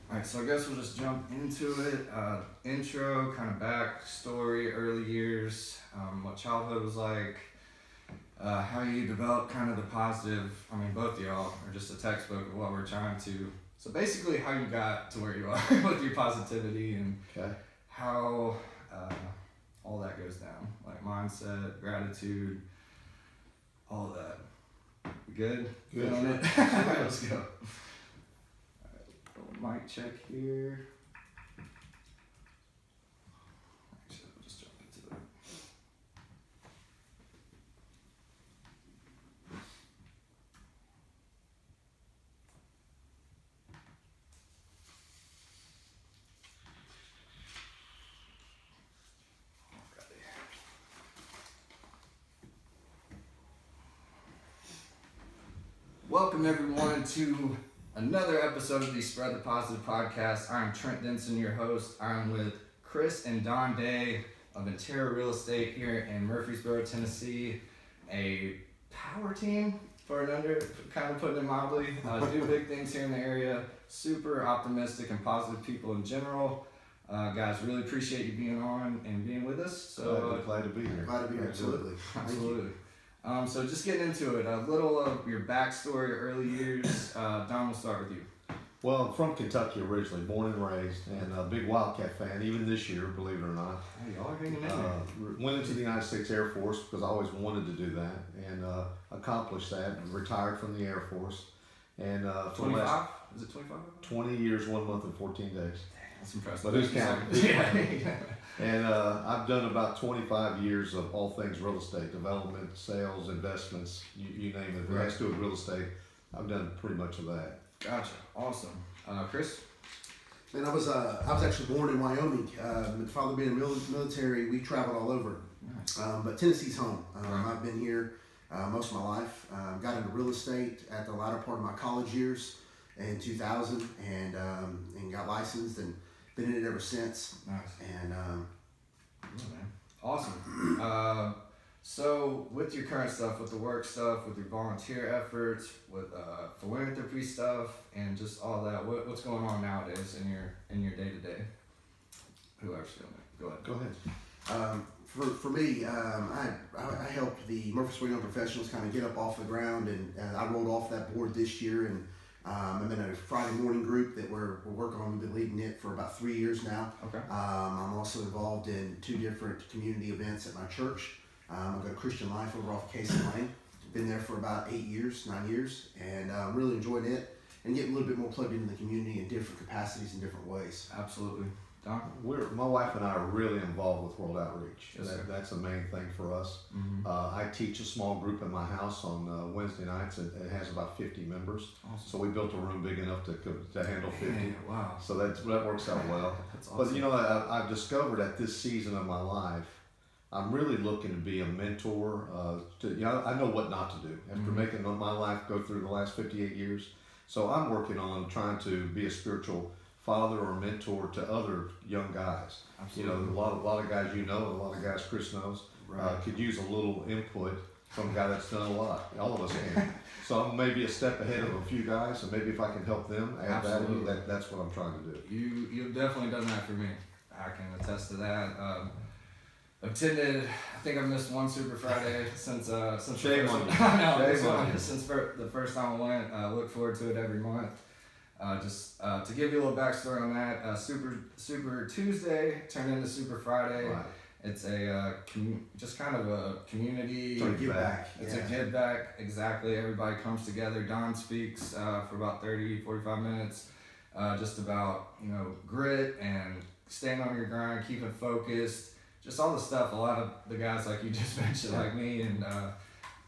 Alright, so I guess we'll just jump into it. Intro, kind of backstory, early years, what childhood was like, how you developed kind of the positive. I mean, both of y'all are just a textbook of what we're trying to. So basically, how you got to where you are with your positivity and how all that goes down, like mindset, gratitude, all of that. We good? Good. On it? Alright, let's go. Mic check here. Actually, we'll just jump into it. Welcome everyone to another episode of the Spread the Positive podcast. I'm Trent Denson, your host. I'm with Chris and Don Day of Intera Real Estate here in Murfreesboro, Tennessee. A power team, for an under, kind of putting it mildly. Do big things here in the area. Super optimistic and positive people in general. Guys, really appreciate you being on and being with us. So glad to be here. Glad to be here. Absolutely. Absolutely. So just getting into it, a little of your backstory, early years. Don, we'll start with you. Well, I'm from Kentucky originally, born and raised, and a big Wildcat fan, even this year, believe it or not. Hey, y'all are hanging in there. Went into the United States Air Force because I always wanted to do that, and accomplished that, and retired from the Air Force. And for the 25? last Is it 25? 20 years, 1 month, and 14 days. That's impressive. But who's counting? Yeah. And I've done about 25 years of all things real estate, development, sales, investments, you name it. If it has to do with real estate, I've done pretty much of that. Gotcha. Awesome. Chris? And I was actually born in Wyoming. My father being in the military, we traveled all over. Nice. But Tennessee's home. I've been here most of my life. Got into real estate at the latter part of my college years in 2000 and got licensed and been in it ever since. Nice. And Yeah, man. Awesome. So with your current stuff, with the work stuff, with your volunteer efforts, with philanthropy stuff, and just all that, what's going on nowadays in your day to day? Whoever's doing it, go ahead. Go ahead. For me, I helped the Murfreesboro Young Professionals kind of get up off the ground, and I rolled off that board this year, and I'm in a Friday morning group that we're working on. We've been leading it for about 3 years now. Okay. I'm also involved in 2 different community events at my church. I've got Christian Life over off Casey Lane. Been there for about 9 years, and really enjoying it and getting a little bit more plugged into the community in different capacities in different ways. Absolutely. Don? My wife and I are really involved with World Outreach. Yes, sir. That's the main thing for us. Mm-hmm. I teach a small group in my house on Wednesday nights. It has about 50 members. Awesome. So we built a room big enough to handle 50. Yeah, wow. So that works out well. That's awesome. But you know, I've discovered at this season of my life, I'm really looking to be a mentor. I know what not to do after Mm-hmm. making my life go through the last 58 years. So I'm working on trying to be a spiritual father or mentor to other young guys. Absolutely. You know, a lot of guys a lot of guys Chris knows Right. could use a little input from a guy that's done a lot. All of us can. So I'm maybe a step ahead of a few guys, and maybe if I can help them add value, Absolutely. that's what I'm trying to do. You've definitely done that for me. I can attest to that. Attended. I think I've missed one Super Friday since Shame the on first you. one. I know, Shame on you. since the first time I went. Look forward to it every month. Just to give you a little backstory on that, Super Tuesday turned into Super Friday. Right. It's a just kind of a community. Give Give back. back. It's a give back, exactly. Everybody comes together. Don speaks for about 30, 45 minutes, just about, grit and staying on your grind, keeping focused, just all the stuff a lot of the guys like you just mentioned, like me, and a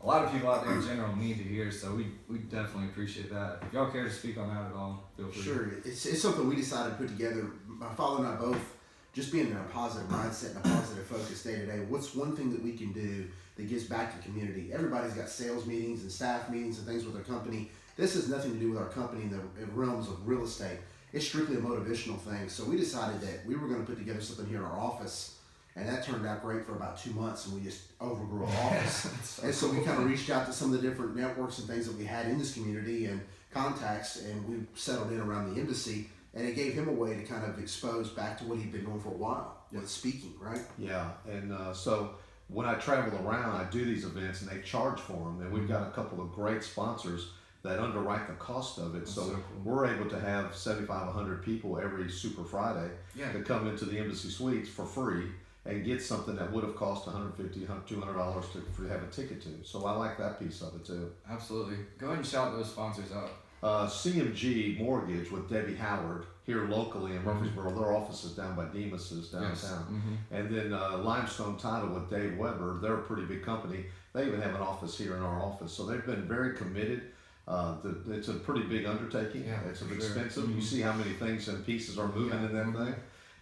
lot of people out there in general need to hear, so we definitely appreciate that. If y'all care to speak on that at all, feel free. Sure, it's something we decided to put together. My father and I both, just being in a positive mindset and a positive focus day to day. What's one thing that we can do that gives back to the community? Everybody's got sales meetings and staff meetings and things with their company. This has nothing to do with our company in the realms of real estate. It's strictly a motivational thing. So we decided that we were going to put together something here in our office, and that turned out great for about 2 months, and we just overgrew our office. And so we kind of reached out to some of the different networks and things that we had in this community and contacts, and we settled in around the embassy and it gave him a way to kind of expose back to what he'd been doing for a while with speaking, right? Yeah, and so when I travel around, I do these events and they charge for them. And we've got a couple of great sponsors that underwrite the cost of it. So, so cool. we're able to have 75, 100 people every Super Friday Yeah. to come into the Embassy Suites for free and get something that would have cost $150, $200 to have a ticket to. So I like that piece of it too. Absolutely. Go ahead and shout those sponsors out. CMG Mortgage with Debbie Howard here locally in Murfreesboro. Their office is down by Demas's downtown. Yes. Mm-hmm. And then Limestone Title with Dave Weber. They're a pretty big company. They even have an office here in our office. So they've been very committed. It's a pretty big undertaking. Yeah, it's for expensive. Sure. You see how many things and pieces are moving in that thing.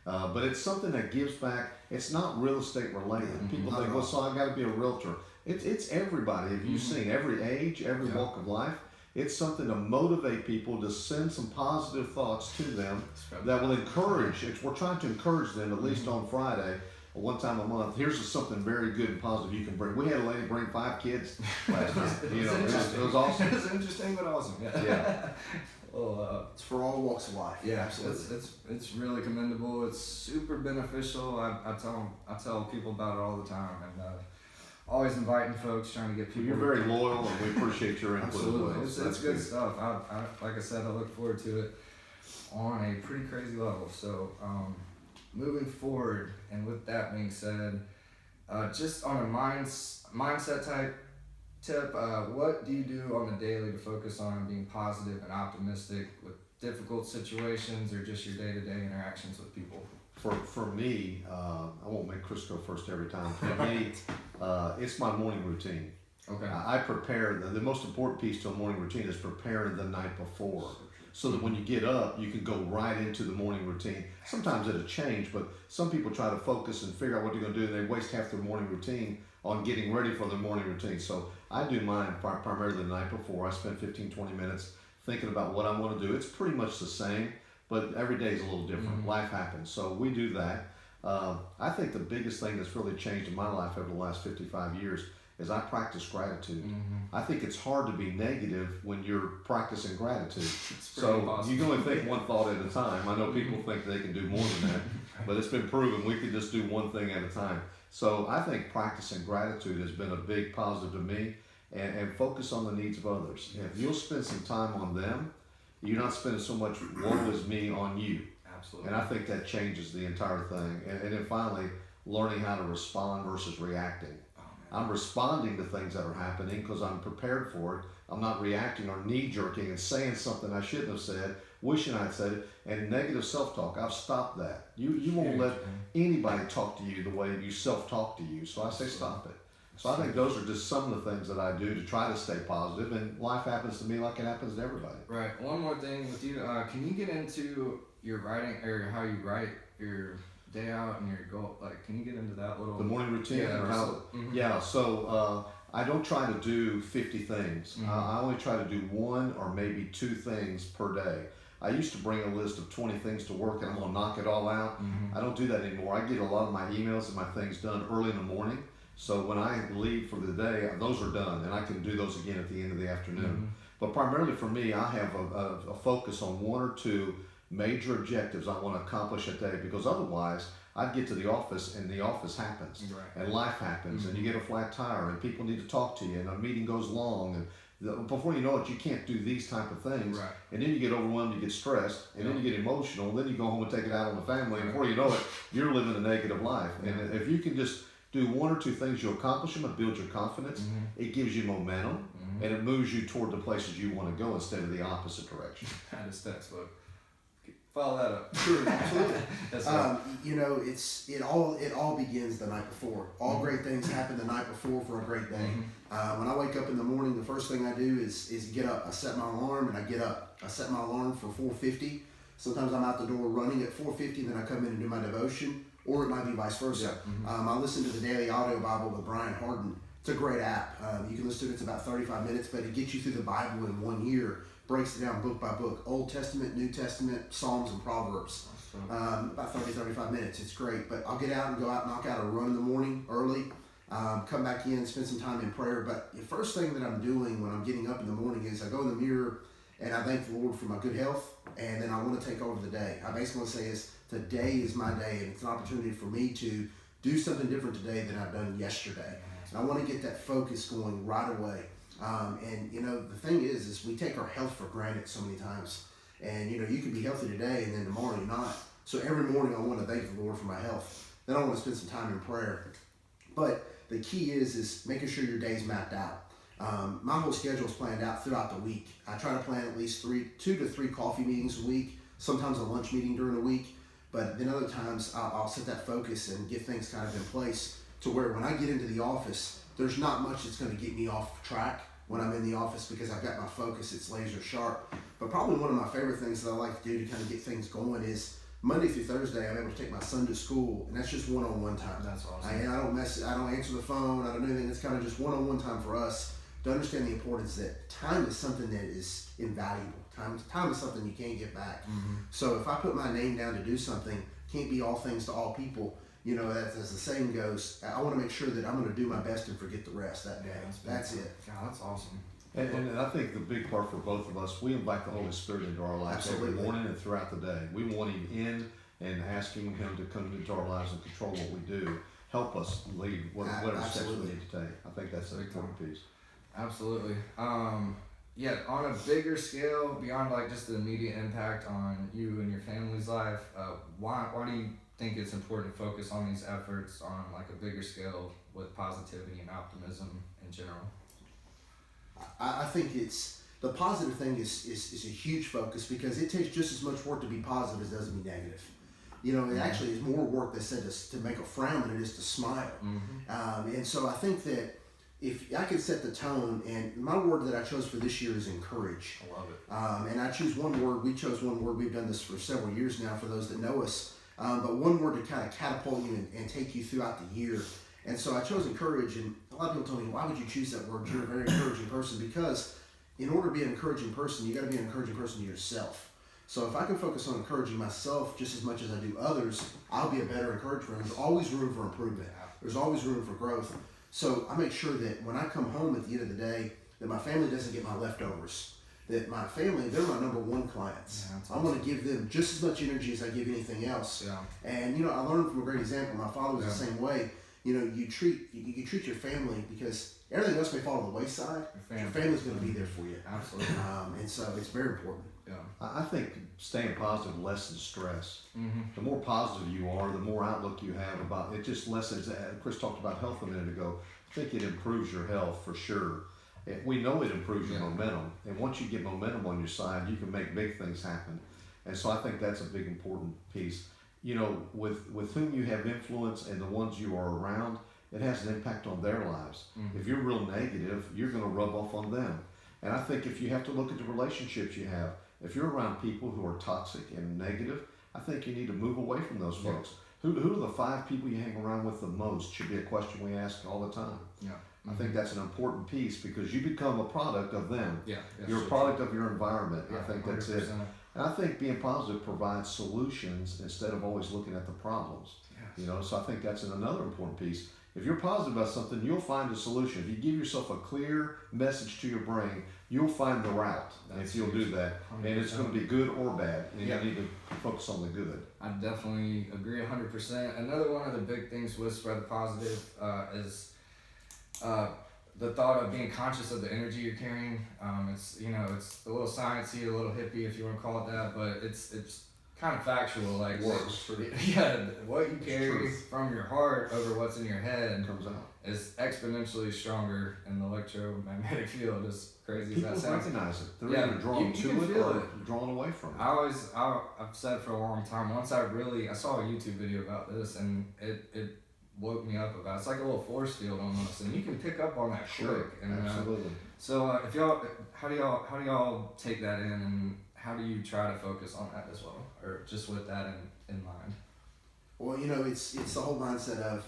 But it's something that gives back. It's not real estate related. People think, well, so I've got to be a realtor. It's everybody. If you've seen every age, every walk of life, it's something to motivate people to send some positive thoughts to them that will encourage. We're trying to encourage them, at least on Friday, one time a month. Here's something very good and positive you can bring. We had a lady bring 5 kids last night. It was awesome. It was interesting but awesome. Yeah. Well, it's for all walks of life. Yeah, Absolutely. it's really commendable. It's super beneficial. I tell people about it all the time, and always inviting folks, trying to get people. You're very loyal, and we appreciate your input. Absolutely, As well. it's good stuff. I like I said, I look forward to it on a pretty crazy level. So moving forward, and with that being said, just on a mindset type tip, what do you do on the daily to focus on being positive and optimistic with difficult situations or just your day-to-day interactions with people? For me, I won't make Chris go first every time. For me, it's my morning routine. Okay. I prepare, the most important piece to a morning routine is preparing the night before. So that when you get up, you can go right into the morning routine. Sometimes it'll change, but some people try to focus and figure out what they're going to do, and they waste half their morning routine on getting ready for their morning routine. So I do mine primarily the night before. I spend 15, 20 minutes thinking about what I want to do. It's pretty much the same, but every day is a little different. Life happens. So we do that. I think the biggest thing that's really changed in my life over the last 55 years is I practice gratitude. I think it's hard to be negative when you're practicing gratitude. So possible. you can only think one thought at a time. I know people think they can do more than that, but it's been proven we can just do one thing at a time. So I think practicing gratitude has been a big positive to me, and focus on the needs of others. If you'll spend some time on them, you're not spending so much woe is me on you. Absolutely. And I think that changes the entire thing. And then finally, learning how to respond versus reacting. I'm responding to things that are happening because I'm prepared for it. I'm not reacting or knee-jerking and saying something I shouldn't have said, wishing I'd said it, and negative self-talk. I've stopped that. You won't let anybody talk to you the way you self-talk to you. So I say stop it. So I think those are just some of the things that I do to try to stay positive, and life happens to me like it happens to everybody. Right. One more thing with you. Can you get into your writing or how you write your day out and your goal? Like, can you get into that little? The morning routine? Yeah. Or how, yeah. So I don't try to do 50 things. I only try to do 1 or maybe 2 things per day. I used to bring a list of 20 things to work and I'm going to knock it all out. I don't do that anymore. I get a lot of my emails and my things done early in the morning. So when I leave for the day, those are done, and I can do those again at the end of the afternoon. But primarily for me, I have a focus on 1 or 2 major objectives I want to accomplish a day, because otherwise I'd get to the office and the office happens, and life happens, and you get a flat tire, and people need to talk to you, and a meeting goes long, and before you know it, you can't do these type of things, and then you get overwhelmed, you get stressed, and then you get emotional, and then you go home and take it out on the family, and before you know it, you're living a negative life. And if you can just do 1 or 2 things, you accomplish them and build your confidence. It gives you momentum, and it moves you toward the places you want to go instead of the opposite direction. That is textbook. Follow that up. Sure, absolutely. That's right. You know, it all begins the night before. All great things happen the night before for a great day. When I wake up in the morning, the first thing I do is get up. I set my alarm, and I get up. I set my alarm for 4:50. Sometimes I'm out the door running at 4:50, then I come in and do my devotion, or it might be vice versa. I listen to the Daily Audio Bible with Brian Harden. It's a great app. You can listen to it. It's about 35 minutes, but it gets you through the Bible in 1 year. Breaks it down book by book. Old Testament, New Testament, Psalms, and Proverbs. About 30, 35 minutes. It's great. But I'll get out and go out, knock out a run in the morning early, come back in, spend some time in prayer. But the first thing that I'm doing when I'm getting up in the morning is I go in the mirror and I thank the Lord for my good health, and then I want to take over the day. I basically want to say is today is my day, and it's an opportunity for me to do something different today than I've done yesterday. And I want to get that focus going right away. And you know, the thing is we take our health for granted so many times. And you know, you can be healthy today and then tomorrow you're not. So every morning I want to thank the Lord for my health. Then I want to spend some time in prayer. But the key is making sure your day's mapped out. My whole schedule is planned out throughout the week. I try to plan at least 2 to 3 coffee meetings a week, sometimes a lunch meeting during the week. But then other times I'll set that focus and get things kind of in place to where when I get into the office, there's not much that's going to get me off track when I'm in the office because I've got my focus, it's laser sharp. But probably one of my favorite things that I like to do to kind of get things going is Monday through Thursday, I'm able to take my son to school, and that's just one-on-one time. That's awesome. I don't answer the phone, I don't do anything. It's kind of just one-on-one time for us to understand the importance that time is something that is invaluable. Time is something you can't get back. Mm-hmm. So So if I put my name down to do something, can't be all things to all people. You know, as the saying goes, I want to make sure that I'm going to do my best and forget the rest that day. That's it. God, that's awesome. And I think the big part for both of us, we invite the Holy Spirit into our lives Absolutely. every morning and throughout the day. We want Him in and asking Him to come into our lives and control what we do. Help us lead whatever steps we Absolutely. need to take. I think that's an important piece. Absolutely. Yeah, on a bigger scale, beyond like just the immediate impact on you and your family's life, why do you think it's important to focus on these efforts on like a bigger scale with positivity and optimism in general? I think it's the positive thing is a huge focus because it takes just as much work to be positive as it does to be negative. You know, it actually is more work that said to make a frown than it is to smile. Mm-hmm. And so I think that if I could set the tone, and my word that I chose for this year is encourage. I love it. And I choose one word. We chose one word. We've done this for several years now for those that know us. But one word to kind of catapult you and take you throughout the year. And so I chose encourage. And a lot of people told me, why would you choose that word? You're a very encouraging person. Because in order to be an encouraging person, you got to be an encouraging person to yourself. So if I can focus on encouraging myself just as much as I do others, I'll be a better encourager. There's always room for improvement. There's always room for growth. So I make sure that when I come home at the end of the day, that my family doesn't get my leftovers. That my family, they're my number one clients. Yeah, that's I want to give them just as much energy as I give anything else. Yeah. And you know, I learned from a great example. My father was the same way. You know, you treat your family because everything else may fall to the wayside. Your family's going to be there for you. Absolutely. And so it's very important. Yeah. I think staying positive lessens stress. Mm-hmm. The more positive you are, the more outlook you have about it. Just lessens. Chris talked about health a minute ago. I think it improves your health for sure. We know it improves your momentum, and once you get momentum on your side, you can make big things happen. And so I think that's a big important piece. You know, with whom you have influence and the ones you are around, it has an impact on their lives. Mm-hmm. If you're real negative, you're going to rub off on them. And I think if you have to look at the relationships you have, if you're around people who are toxic and negative, I think you need to move away from those folks. Who are the 5 people you hang around with the most should be a question we ask all the time. Yeah. I think that's an important piece because you become a product of them. Yeah. You're a product of your environment. Yeah, I think that's it. 100%. And I think being positive provides solutions instead of always looking at the problems. Yes. You know, so I think that's another important piece. If you're positive about something, you'll find a solution. If you give yourself a clear message to your brain, you'll find the route. And if you'll do that, and it's going to be good or bad, and you need to focus on the good. I definitely agree 100%. Another one of the big things with Spread the Positive is the thought of being conscious of the energy you're carrying. It's it's a little sciencey, a little hippie if you want to call it that, but it's kind of factual. Like what you carry from your heart over what's in your head Comes out. is exponentially stronger in the electromagnetic field. As crazy People as that sounds. recognize it. They're either drawn you to can it feel or it. drawn away from it. I've said for a long time, once I saw a YouTube video about this and it woke me up about it. It's like a little force field almost, and you can pick up on that quick. And Absolutely. so how do y'all take that in, and how do you try to focus on that as well, or just with that in mind? Well, you know, it's the whole mindset of,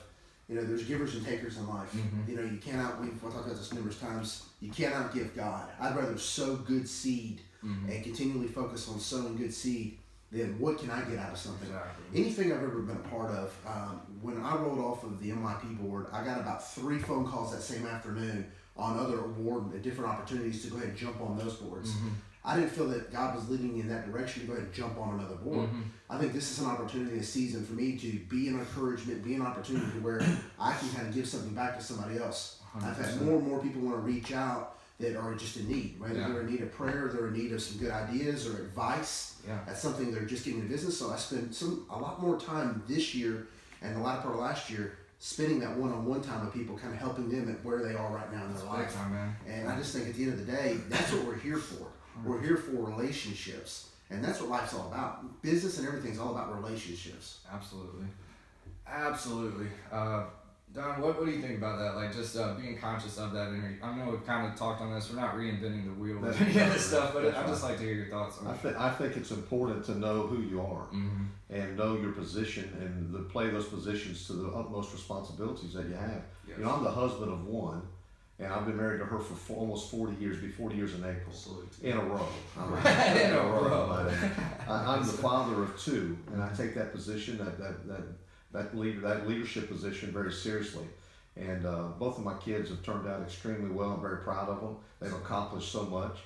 you know, there's givers and takers in life. Mm-hmm. You know, you cannot, we've talked about this numerous times, you cannot give God. I'd rather sow good seed and continually focus on sowing good seed than what can I get out of something. Exactly. Anything I've ever been a part of, when I rolled off of the MYP board, I got about 3 phone calls that same afternoon on other award and different opportunities to go ahead and jump on those boards. I didn't feel that God was leading me in that direction to go ahead and jump on another board. I think this is an opportunity, a season for me to be an encouragement, be an opportunity where I can kind of give something back to somebody else. 100%. I've had more and more people want to reach out that are just in need, whether Yeah. they're in need of prayer, they're in need of some good ideas or advice. Yeah. That's something they're just getting into business. So I spent a lot more time this year and the latter part of last year spending that one-on-one time with people, kind of helping them at where they are right now in their Big life. time, man. And I just think at the end of the day, that's what we're here for. We're here for relationships. And that's what life's all about. Business and everything's all about relationships. Absolutely. Absolutely. Don, what do you think about that? Like, just being conscious of that. I know we've kind of talked on this. We're not reinventing the wheel with any of this stuff, but I'd just like to hear your thoughts on it. I think it's important to know who you are and know your position and to play those positions to the utmost responsibilities that you have. Yes. You know, I'm the husband of one, and I've been married to her for almost 40 years, be 40 years in April. In a row. In a row. I'm the father of two, and I take that position, that leadership position very seriously. And both of my kids have turned out extremely well. I'm very proud of them. They've accomplished so much.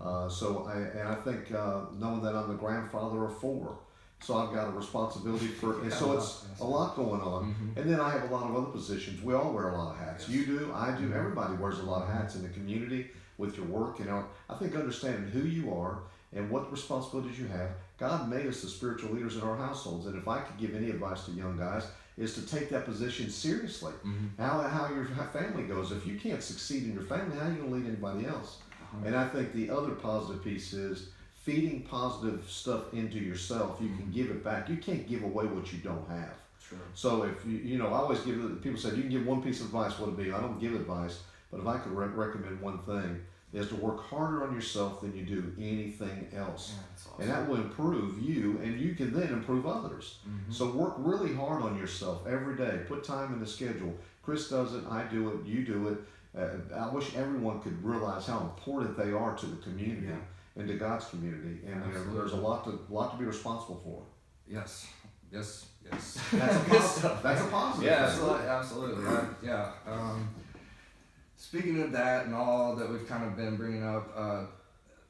I think knowing that I'm the grandfather of four, so I've got a responsibility for, and so it's a lot going on. And then I have a lot of other positions. We all wear a lot of hats. Yes. You do, I do, everybody wears a lot of hats in the community with your work. You know, I think understanding who you are and what responsibilities you have. God made us the spiritual leaders in our households, and if I could give any advice to young guys, is to take that position seriously. How your family goes. If you can't succeed in your family, how are you going to lead anybody else? And I think the other positive piece is feeding positive stuff into yourself. You can give it back. You can't give away what you don't have. True. So if I always give, people say, you can give one piece of advice, what would it be? I don't give advice, but if I could recommend one thing, is to work harder on yourself than you do anything else. Yeah, that's awesome. And that will improve you, and you can then improve others. So work really hard on yourself every day. Put time in the schedule. Chris does it, I do it, you do it. I wish everyone could realize how important they are to the community and to God's community. And there's a lot to be responsible for. Yes. Yes. That's a positive. That's a positive. Yeah, thing. absolutely. Speaking of that and all that we've kind of been bringing up,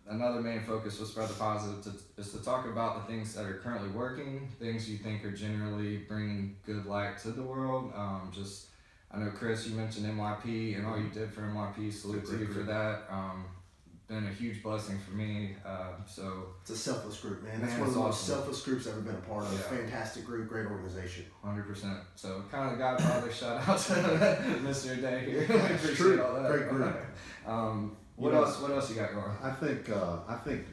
another main focus with Spread the Positive is to talk about the things that are currently working, things you think are generally bringing good light to the world. I know, Chris, you mentioned NYP and all you did for NYP. Salute to you for that. Been a huge blessing for me. It's a selfless group, man. That's Man, one of the it's most awesome. selfless groups I've ever been a part of. Yeah. Fantastic group, great organization. 100%. So kind of the Godfather shout out to Mr. Day here. We appreciate True. all that. Great group. What else you got going? I think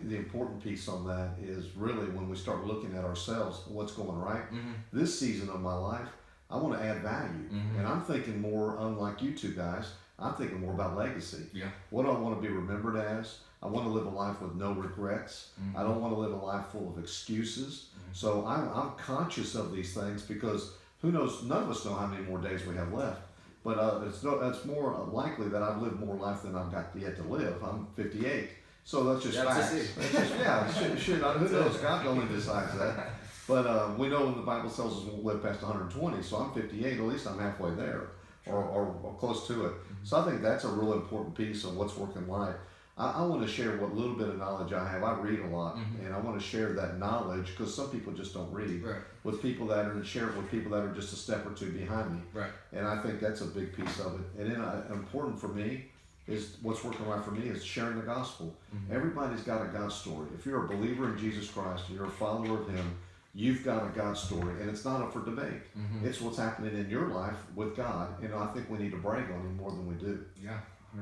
the important piece on that is really when we start looking at ourselves, what's going right. This season of my life, I want to add value, and I'm thinking more, unlike you two guys, I'm thinking more about legacy. Yeah. What do I want to be remembered as? I want to live a life with no regrets. I don't want to live a life full of excuses. So I'm conscious of these things because who knows? None of us know how many more days we have left. But it's more likely that I've lived more life than I've got yet to live. I'm 58, so that's just facts. Who knows? God only decides that. But we know when the Bible tells us we'll live past 120, so I'm 58. At least I'm halfway there, or close to it. So I think that's a real important piece of what's working life. I want to share what little bit of knowledge I have. I read a lot, and I want to share that knowledge because some people just don't read. Right. With people that are, and share it with people that are just a step or two behind me. Right. And I think that's a big piece of it. And then important for me is what's working right for me is sharing the gospel. Everybody's got a God story. If you're a believer in Jesus Christ, you're a follower of Him, you've got a God story, and it's not up for debate. It's what's happening in your life with God, and I think we need to brag on Him more than we do. Yeah,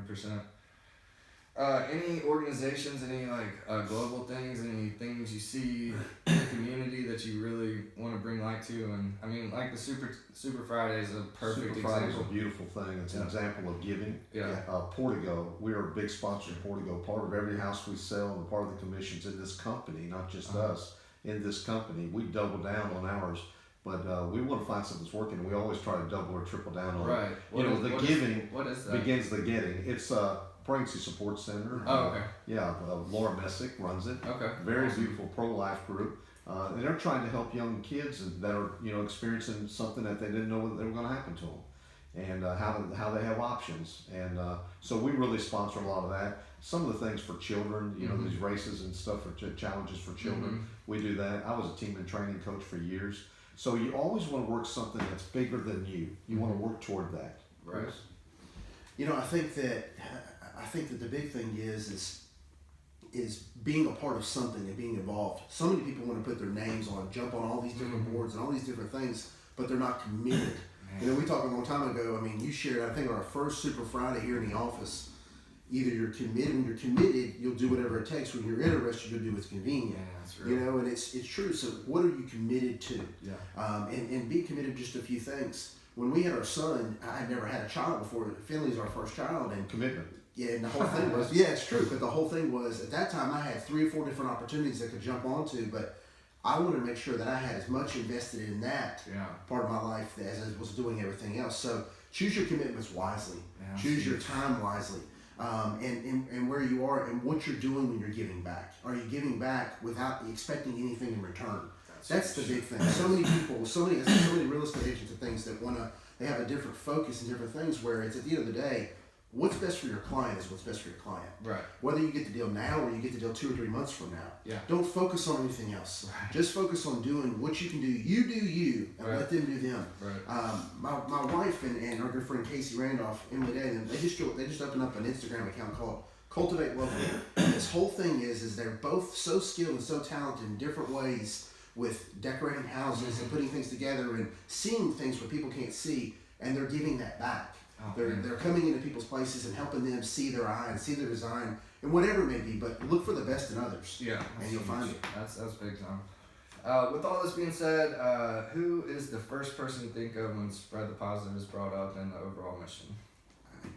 100%. Any organizations, any global things, any things you see in the community that you really want to bring light to? And I mean, like the Super Friday is a perfect Super Friday is a example. beautiful thing. It's an example of giving. Yeah. Portigo, we are a big sponsor of Portigo. Part of every house we sell and part of the commissions in this company, not just us, in this company, we double down on ours. But we want to find something that's working. We always try to double or triple down on Right. it. The giving what is that? begins the getting. It's Pregnancy Support Center. Oh, okay. Yeah, Laura Messick runs it. Okay. Very beautiful pro-life group. And they're trying to help young kids that are experiencing something that they didn't know that they were going to happen to them. and how they have options. And so we really sponsor a lot of that. Some of the things for children, you know, Mhm. these races and stuff for challenges for children, we do that. I was a team and training coach for years. So you always want to work something that's bigger than you. You want to work toward that. Right. You know, I think that the big thing is being a part of something and being involved. So many people want to put their names on, jump on all these different boards and all these different things, but they're not committed. You know, we talked a long time ago. I mean, you shared, I think, on our first Super Friday here in the office. Either you're committed. When you're committed, you'll do whatever it takes. When you're interested, you'll do what's convenient. Yeah, that's real. You know, and it's true. So, what are you committed to? Yeah. And be committed to just a few things. When we had our son, I had never had a child before. Finley's our first child, and Commitment. yeah, and the whole thing was, yeah, it's true. But the whole thing was, at that time, I had 3 or 4 different opportunities I could jump onto, but I wanted to make sure that I had as much invested in that Yeah. part of my life as I was doing everything else. So choose your commitments wisely. Yeah, Choose your time wisely. And where you are and what you're doing when you're giving back. Are you giving back without expecting anything in return? That's the big thing. So many people, so many real estate agents and things that they have a different focus and different things where it's at the end of the day, what's best for your client is what's best for your client. Right. Whether you get the deal now or you get the deal 2 or 3 months from now. Yeah. Don't focus on anything else. Right. Just focus on doing what you can do. You do you, and Right. let them do them. Right. My wife and our good friend Casey Randolph, Emily Day, and they just opened up an Instagram account called Cultivate Locally. And this whole thing is they're both so skilled and so talented in different ways with decorating houses and putting things together and seeing things where people can't see, and they're giving that back. Oh, They're coming into people's places and helping them see their eye and see their design and whatever it may be, but look for the best in others. Yeah. And you'll find it. That's big time. With all this being said, who is the first person you think of when Spread the Positive is brought up in the overall mission?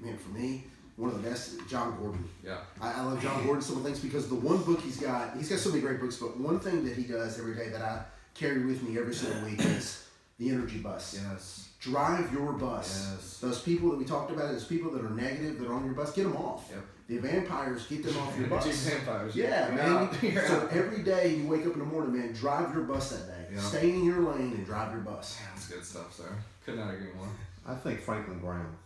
Man, for me, one of the best is John Gordon. Yeah. I love John Gordon some of the things because the one book he's got so many great books, but one thing that he does every day that I carry with me every single week is the energy bus. Yes. Drive your bus. Yes. Those people that we talked about, those people that are negative, that are on your bus, get them off. Yep. The vampires, get them off your Energy bus. vampires. Yeah, man. Yeah. So every day you wake up in the morning, man, drive your bus that day. Yeah. Stay in your lane and drive your bus. Man, that's good stuff, sir. Could not agree more. I think Franklin Graham.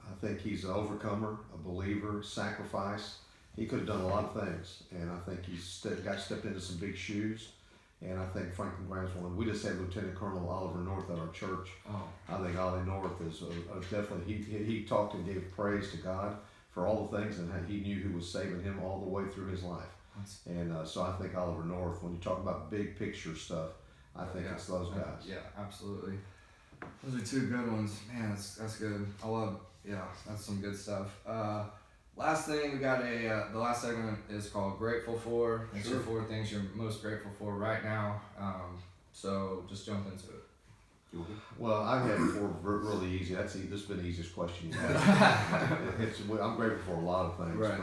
I think he's an overcomer, a believer, sacrifice. He could have done a lot of things, and I think he's stepped into some big shoes. And I think Franklin Graham's one. We just had Lieutenant Colonel Oliver North at our church. Oh. I think Ollie North is definitely, he talked and gave praise to God for all the things, and he knew who was saving him all the way through his life. And so I think Oliver North, when you talk about big picture stuff, I think it's those guys. Yeah, absolutely. Those are 2 good ones. Man, that's good. That's some good stuff. Last thing, we got the last segment is called Grateful For. These are 4 things you're most grateful for right now. So just jump into it. Well, I had 4 really easy. This has been the easiest question you had. I'm grateful for a lot of things, Right.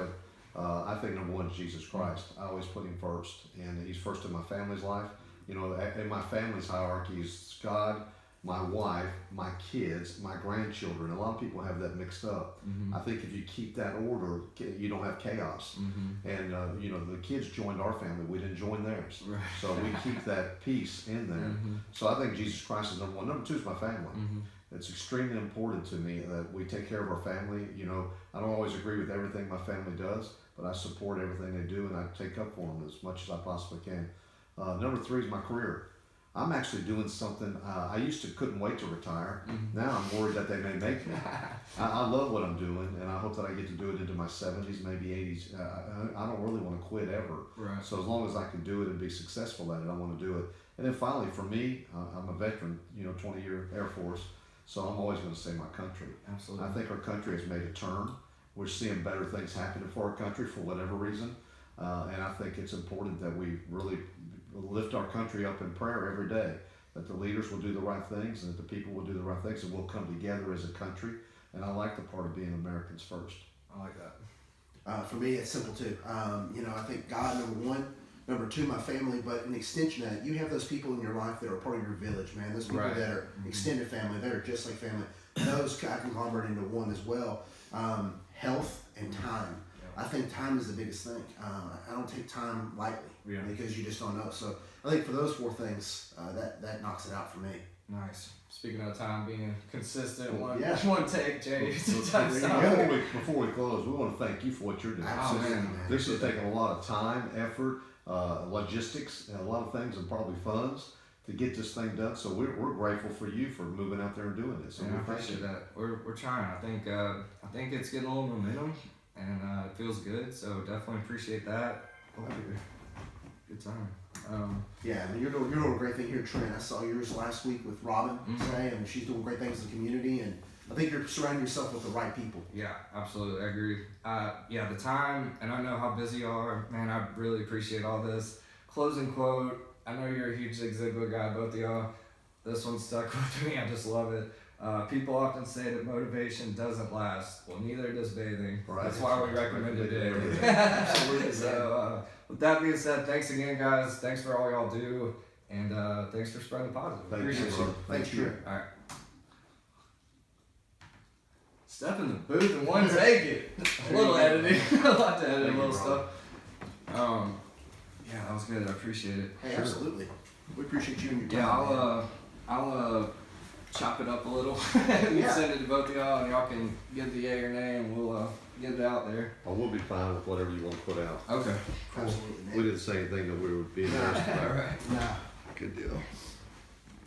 but I think number 1 is Jesus Christ. I always put him first, and he's first in my family's life. You know, in my family's hierarchy is God, my wife, my kids, my grandchildren. A lot of people have that mixed up. Mm-hmm. I think if you keep that order, you don't have chaos. Mm-hmm. And you know, the kids joined our family; we didn't join theirs. Right. So we keep that peace in there. Mm-hmm. So I think Jesus Christ is number 1. Number 2 is my family. Mm-hmm. It's extremely important to me that we take care of our family. You know, I don't always agree with everything my family does, but I support everything they do, and I take up for them as much as I possibly can. Number 3 is my career. I'm actually doing something. I couldn't wait to retire. Mm-hmm. Now I'm worried that they may make me. I love what I'm doing, and I hope that I get to do it into my 70s, maybe 80s. I don't really want to quit ever. Right. So as long as I can do it and be successful at it, I want to do it. And then finally, for me, I'm a veteran, 20-year Air Force, so I'm always going to say my country. Absolutely. I think our country has made a turn. We're seeing better things happening for our country for whatever reason. And I think it's important that we really lift our country up in prayer every day, that the leaders will do the right things and that the people will do the right things, and we'll come together as a country. And I like the part of being Americans first. I like that. For me, it's simple too. I think God, number 1. Number 2, my family, but an extension of that, you have those people in your life that are part of your village, man. Those people Right. that are extended family, that are just like family. Those I conglomerate into 1 as well. Health and time. I think time is the biggest thing. I don't take time lightly because you just don't know. So I think for those 4 things, that knocks it out for me. Nice. Speaking of time being consistent, Yeah. one take, Jay. There you go. Before we close, we want to thank you for what you're doing. Absolutely, man. man. This has taken a lot of time, effort, logistics, and a lot of things, and probably funds to get this thing done. So we're grateful for you for moving out there and doing this. So Yeah, I we thank appreciate you. that. We're trying. I think it's getting a little momentum, and it feels good. So definitely appreciate that. Good time. Yeah, I mean, you're doing a great thing here, Trent. I saw yours last week with Robin today, and she's doing great things in the community. And I think you're surrounding yourself with the right people. Yeah, absolutely. I agree. Yeah, the time, and I know how busy you are. Man, I really appreciate all this. Closing quote. I know you're a huge Zig Ziglar guy, both of y'all. This one stuck with me. I just love it. People often say that motivation doesn't last. Well, neither does bathing. Right. That's why we recommend it daily. Absolutely. So, with that being said, thanks again, guys. Thanks for all y'all do, and thanks for spreading the positive. Thank you, Appreciate brother. you. Thanks, Trent. All right. Step in the booth and one take it. A little editing. I like to edit a Thank you, little brother. stuff. Yeah, that was good. I appreciate it. Hey, Sure. absolutely. We appreciate you and your time. Yeah, man. I'll chop it up a little. Yeah. Send it to both of y'all, and y'all can give the yay or nay, and we'll get it out there. Well, we'll be fine with whatever you want to put out. Okay. Absolutely, man. We didn't say anything that we would be embarrassed All about. right. Nah. Good deal.